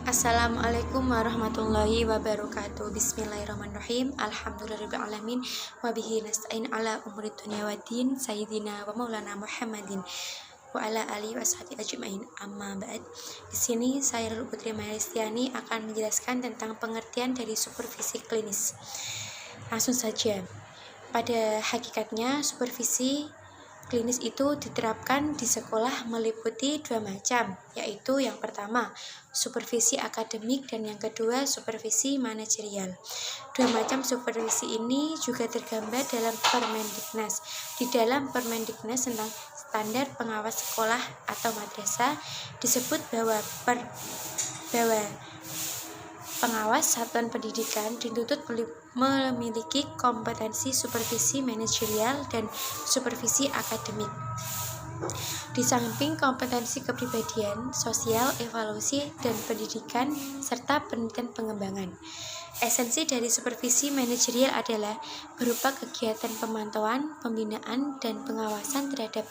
Assalamualaikum warahmatullahi wabarakatuh. Bismillahirrahmanirrahim. Alhamdulillahirrahmanirrahim. Wabihi nasta'in ala umurid dunia wa din. Sayyidina wa maulana Muhammadin wa ala alihi wa sahbihi ajma'in. Amma ba'd. Di sini saya Lulu Putri Maristiani akan menjelaskan tentang pengertian dari supervisi klinis. Langsung saja. Pada hakikatnya, supervisi klinis itu diterapkan di sekolah meliputi dua macam, yaitu yang pertama, supervisi akademik, dan yang kedua, supervisi manajerial. Dua macam supervisi ini juga tergambar dalam Permendiknas. Di dalam Permendiknas tentang standar pengawas sekolah atau madrasah disebut bahwa pengawas satuan pendidikan dituntut memiliki kompetensi supervisi manajerial dan supervisi akademik. Di samping kompetensi kepribadian, sosial, evaluasi, dan pendidikan, serta penelitian pengembangan. Esensi dari supervisi manajerial adalah berupa kegiatan pemantauan, pembinaan, dan pengawasan terhadap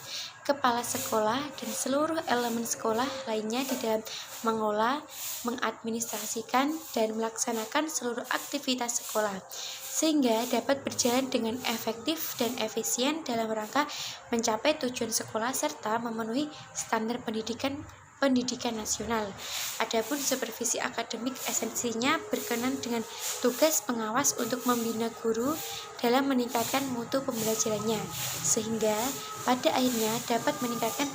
kepala sekolah dan seluruh elemen sekolah lainnya di dalam mengelola, mengadministrasikan, dan melaksanakan seluruh aktivitas sekolah, sehingga dapat berjalan dengan efektif dan efisien dalam rangka mencapai tujuan sekolah serta memenuhi standar pendidikan nasional. Adapun supervisi akademik esensinya berkenan dengan tugas pengawas untuk membina guru dalam meningkatkan mutu pembelajarannya, sehingga pada akhirnya dapat meningkatkan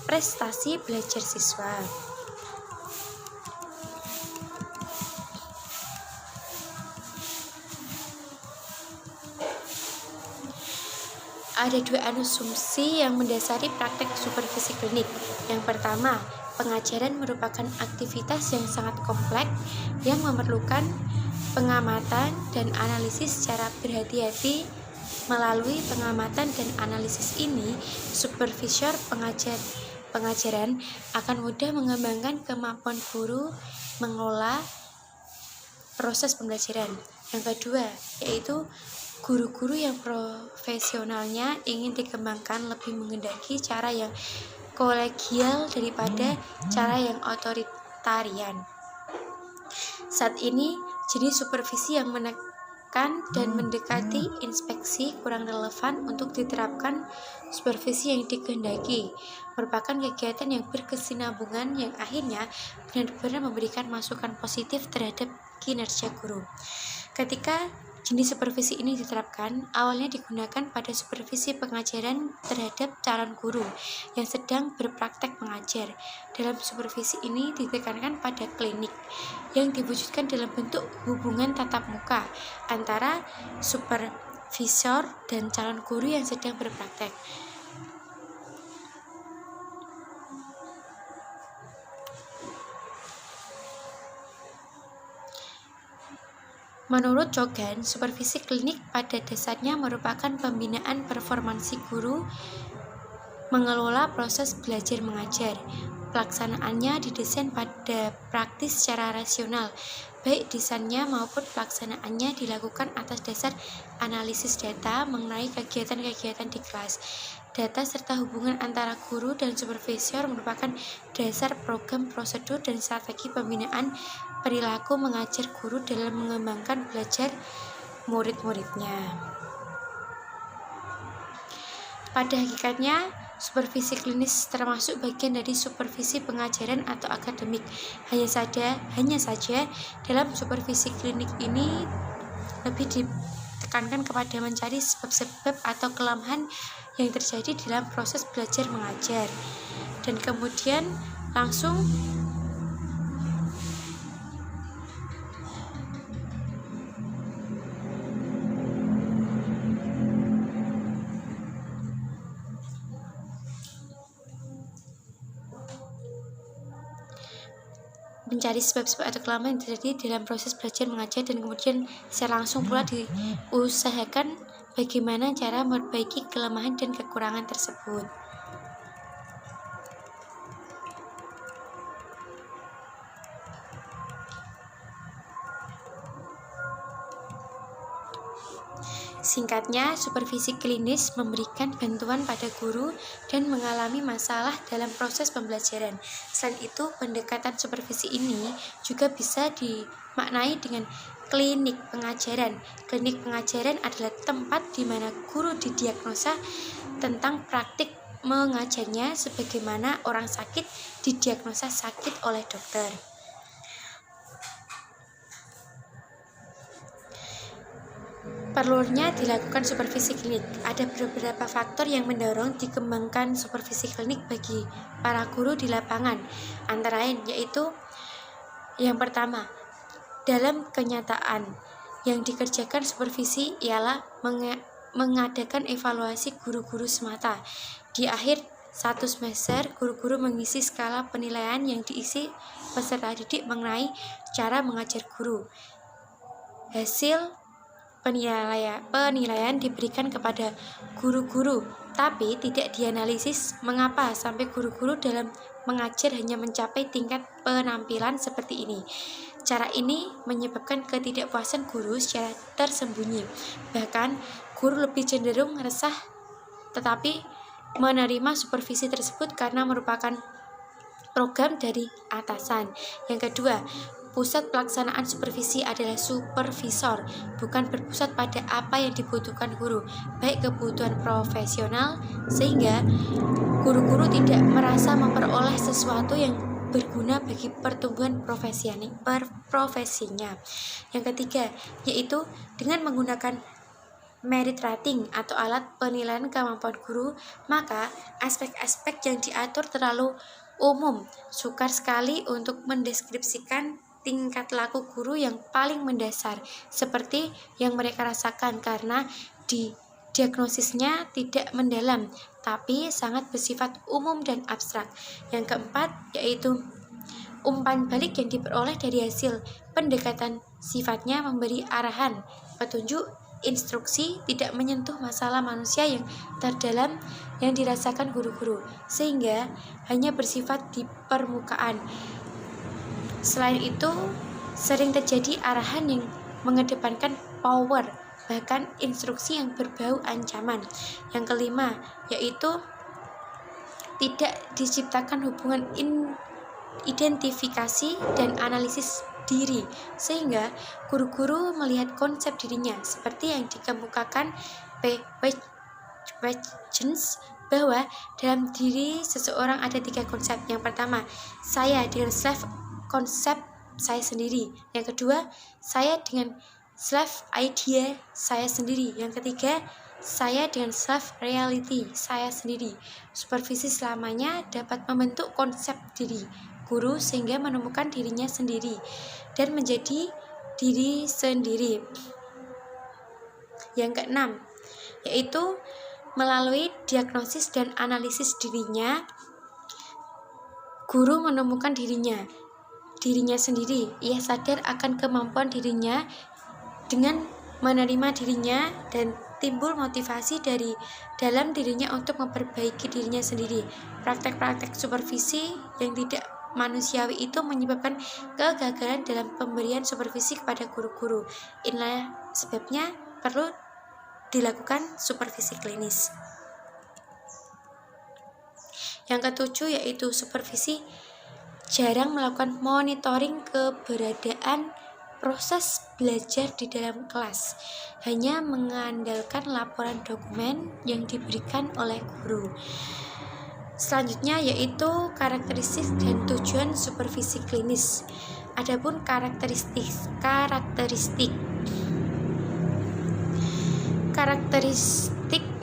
prestasi belajar siswa. Ada dua asumsi yang mendasari praktek supervisi klinik. Yang pertama, pengajaran merupakan aktivitas yang sangat kompleks yang memerlukan pengamatan dan analisis secara berhati-hati. Melalui pengamatan dan analisis ini, supervisor pengajaran akan mudah mengembangkan kemampuan guru mengelola proses pembelajaran. Yang kedua, yaitu guru-guru yang profesionalnya ingin dikembangkan lebih menghendaki cara yang kolegial daripada cara yang otoritarian. Saat ini, jenis supervisi yang menekan dan mendekati inspeksi kurang relevan untuk diterapkan. Supervisi yang dikehendaki merupakan kegiatan yang berkesinambungan yang akhirnya benar-benar memberikan masukan positif terhadap kinerja guru. Ketika jenis supervisi ini diterapkan, awalnya digunakan pada supervisi pengajaran terhadap calon guru yang sedang berpraktek mengajar. Dalam supervisi ini ditekankan pada klinik yang diwujudkan dalam bentuk hubungan tatap muka antara supervisor dan calon guru yang sedang berpraktek. Menurut Cogan, supervisi klinik pada dasarnya merupakan pembinaan performansi guru mengelola proses belajar mengajar. Pelaksanaannya didesain pada praktis secara rasional, baik desainnya maupun pelaksanaannya dilakukan atas dasar analisis data mengenai kegiatan-kegiatan di kelas. Data serta hubungan antara guru dan supervisor merupakan dasar program, prosedur, dan strategi pembinaan perilaku mengajar guru dalam mengembangkan belajar murid-muridnya. Pada hakikatnya, supervisi klinis termasuk bagian dari supervisi pengajaran atau akademik. Hanya saja dalam supervisi klinik ini lebih ditekankan kepada mencari sebab-sebab atau kelemahan yang terjadi dalam proses belajar mengajar, dan kemudian langsung mencari sebab-sebab atau kelemahan yang terjadi dalam proses belajar mengajar, dan kemudian secara langsung pula diusahakan bagaimana cara memperbaiki kelemahan dan kekurangan tersebut. Singkatnya, supervisi klinis memberikan bantuan pada guru dan mengalami masalah dalam proses pembelajaran. Selain itu, pendekatan supervisi ini juga bisa dimaknai dengan klinik pengajaran. Klinik pengajaran adalah tempat di mana guru didiagnosa tentang praktik mengajarnya, sebagaimana orang sakit didiagnosa sakit oleh dokter. Perlunya dilakukan supervisi klinik. Ada beberapa faktor yang mendorong dikembangkan supervisi klinik bagi para guru di lapangan. Antara lain yaitu yang pertama, dalam kenyataan yang dikerjakan supervisi ialah mengadakan evaluasi guru-guru semata. Di akhir satu semester, guru-guru mengisi skala penilaian yang diisi peserta didik mengenai cara mengajar guru. Hasil penilaian diberikan kepada guru-guru, tapi tidak dianalisis mengapa sampai guru-guru dalam mengajar hanya mencapai tingkat penampilan seperti ini. Cara ini menyebabkan ketidakpuasan guru secara tersembunyi. Bahkan, guru lebih cenderung resah tetapi menerima supervisi tersebut karena merupakan program dari atasan. Yang kedua, pusat pelaksanaan supervisi adalah supervisor, bukan berpusat pada apa yang dibutuhkan guru, baik kebutuhan profesional, sehingga guru-guru tidak merasa memperoleh sesuatu yang berguna bagi pertumbuhan profesinya. Yang ketiga, yaitu dengan menggunakan merit rating atau alat penilaian kemampuan guru, maka aspek-aspek yang diatur terlalu umum, sukar sekali untuk mendeskripsikan tingkat laku guru yang paling mendasar seperti yang mereka rasakan, karena diagnosisnya tidak mendalam tapi sangat bersifat umum dan abstrak. Yang keempat, yaitu umpan balik yang diperoleh dari hasil pendekatan sifatnya memberi arahan, petunjuk, instruksi, tidak menyentuh masalah manusia yang terdalam yang dirasakan guru-guru, sehingga hanya bersifat di permukaan. Selain itu, sering terjadi arahan yang mengedepankan power, bahkan instruksi yang berbau ancaman. Yang kelima, yaitu tidak diciptakan hubungan identifikasi dan analisis diri, sehingga guru-guru melihat konsep dirinya seperti yang dikemukakan P. Huygens, bahwa dalam diri seseorang ada 3 konsep. Yang pertama, saya dengan self konsep saya sendiri. Yang kedua, saya dengan self idea saya sendiri. Yang ketiga, saya dengan self reality saya sendiri. Supervisi selamanya dapat membentuk konsep diri guru sehingga menemukan dirinya sendiri dan menjadi diri sendiri. Yang keenam, yaitu melalui diagnosis dan analisis dirinya, guru menemukan dirinya sendiri. Ia sadar akan kemampuan dirinya dengan menerima dirinya dan timbul motivasi dari dalam dirinya untuk memperbaiki dirinya sendiri. Praktek-praktek supervisi yang tidak manusiawi itu menyebabkan kegagalan dalam pemberian supervisi kepada guru-guru. Inilah sebabnya perlu dilakukan supervisi klinis. Yang ketujuh, yaitu supervisi jarang melakukan monitoring keberadaan proses belajar di dalam kelas, hanya mengandalkan laporan dokumen yang diberikan oleh guru. Selanjutnya, yaitu karakteristik dan tujuan supervisi klinis. Adapun karakteristik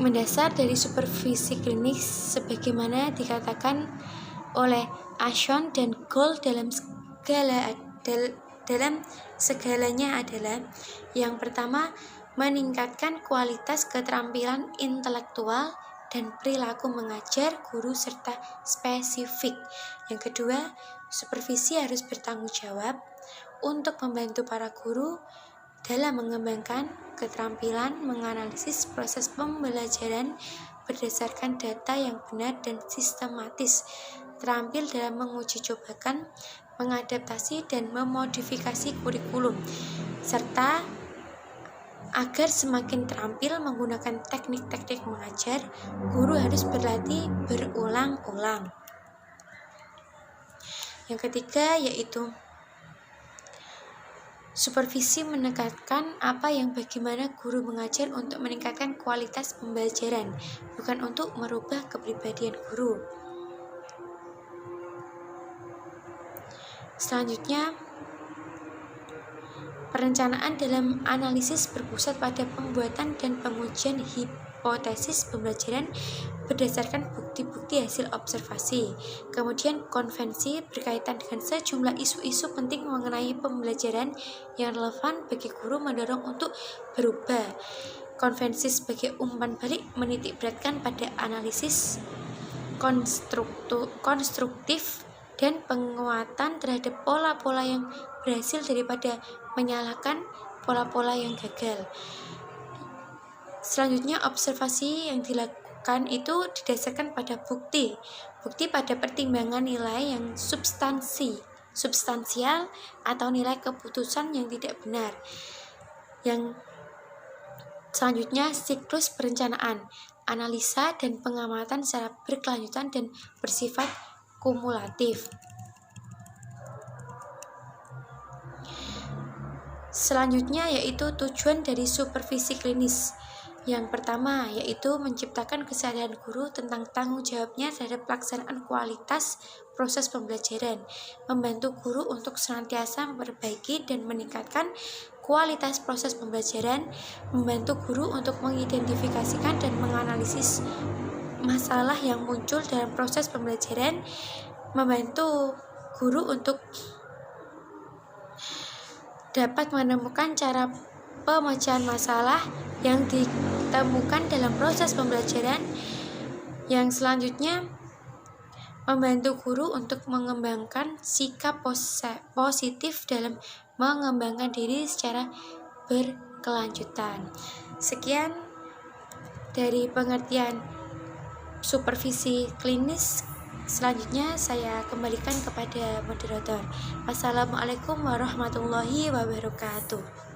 mendasar dari supervisi klinis sebagaimana dikatakan oleh Ashon dan Gold dalam segalanya adalah: yang pertama, meningkatkan kualitas keterampilan intelektual dan perilaku mengajar guru serta spesifik. Yang kedua, supervisi harus bertanggung jawab untuk membantu para guru dalam mengembangkan keterampilan menganalisis proses pembelajaran berdasarkan data yang benar dan sistematis, terampil dalam menguji cobakan, mengadaptasi dan memodifikasi kurikulum, serta Agar semakin terampil menggunakan teknik-teknik mengajar, guru harus berlatih berulang-ulang. Yang ketiga yaitu supervisi, menekankan bagaimana guru mengajar untuk meningkatkan kualitas pembelajaran, bukan untuk merubah kepribadian guru. Selanjutnya, perencanaan dalam analisis berpusat pada pembuatan dan pengujian hipotesis pembelajaran berdasarkan bukti-bukti hasil observasi. Kemudian konvensi berkaitan dengan sejumlah isu-isu penting mengenai pembelajaran yang relevan bagi guru mendorong untuk berubah. Konvensi sebagai umpan balik menitik beratkan pada analisis konstruktif dan penguatan terhadap pola-pola yang berhasil daripada menyalahkan pola-pola yang gagal. Selanjutnya, observasi yang dilakukan itu didasarkan pada bukti pada pertimbangan nilai yang substansial atau nilai keputusan yang tidak benar. Yang selanjutnya, siklus perencanaan, analisa dan pengamatan secara berkelanjutan dan bersifat kumulatif. Selanjutnya yaitu tujuan dari supervisi klinis. Yang pertama yaitu menciptakan kesadaran guru tentang tanggung jawabnya terhadap pelaksanaan kualitas proses pembelajaran, membantu guru untuk senantiasa memperbaiki dan meningkatkan kualitas proses pembelajaran, membantu guru untuk mengidentifikasikan dan menganalisis masalah yang muncul dalam proses pembelajaran, membantu guru untuk dapat menemukan cara pemecahan masalah yang ditemukan dalam proses pembelajaran. Yang selanjutnya, membantu guru untuk mengembangkan sikap positif dalam mengembangkan diri secara berkelanjutan. Sekian dari pengertian supervisi klinis. Selanjutnya saya kembalikan kepada moderator. Wassalamualaikum warahmatullahi wabarakatuh.